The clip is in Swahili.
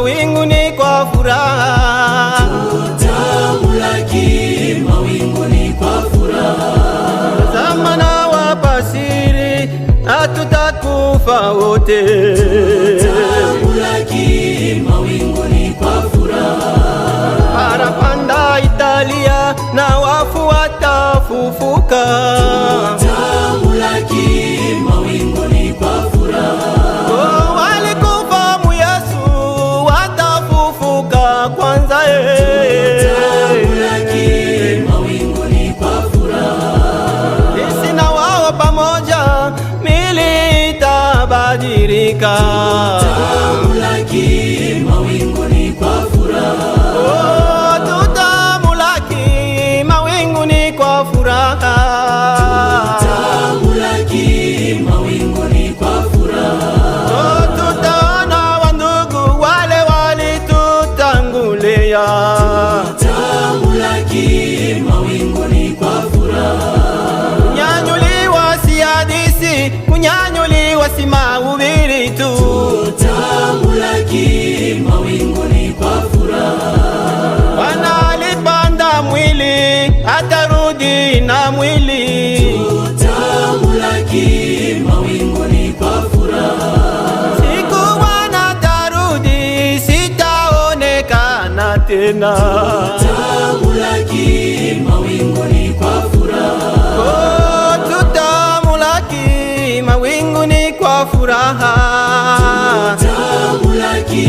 mawinguni kwa furaha, tutamlaki mawinguni kwa furaha. Tazama nawapa siri, hatutakufa wote, tutamlaki mawinguni kwa furaha. Parapanda Italia, na wafu watafufuka, tutamlaki mawinguni kwa furaha. Oh, walikufa mu Yesu watafufuka kwanza, tutamlaki mawinguni kwa furaha. sisi na wao pamoja, mili itabadilika, tutamlaki mawinguni kwa furaha. oh, tutamulaki mawinguni kwa furaha, tutamlaki mawinguni kwa furaha. oh, tutaona wandugu wale walitutangulia, tutamlaki mawinguni kwa furaha. kunyanyuliwa si hadithi, kunyanyuliwa si mahubiri tu, tutamlaki mawinguni kwa furaha. Bwana alipanda mwili, atarudi na mwili, tutamlaki mawinguni kwa furaha. siku Bwana atarudi, sitaonekana tena, tutamlaki mawinguni kwa furaha. oh, tutamulaki mawinguni kwa furaha, tutamlaki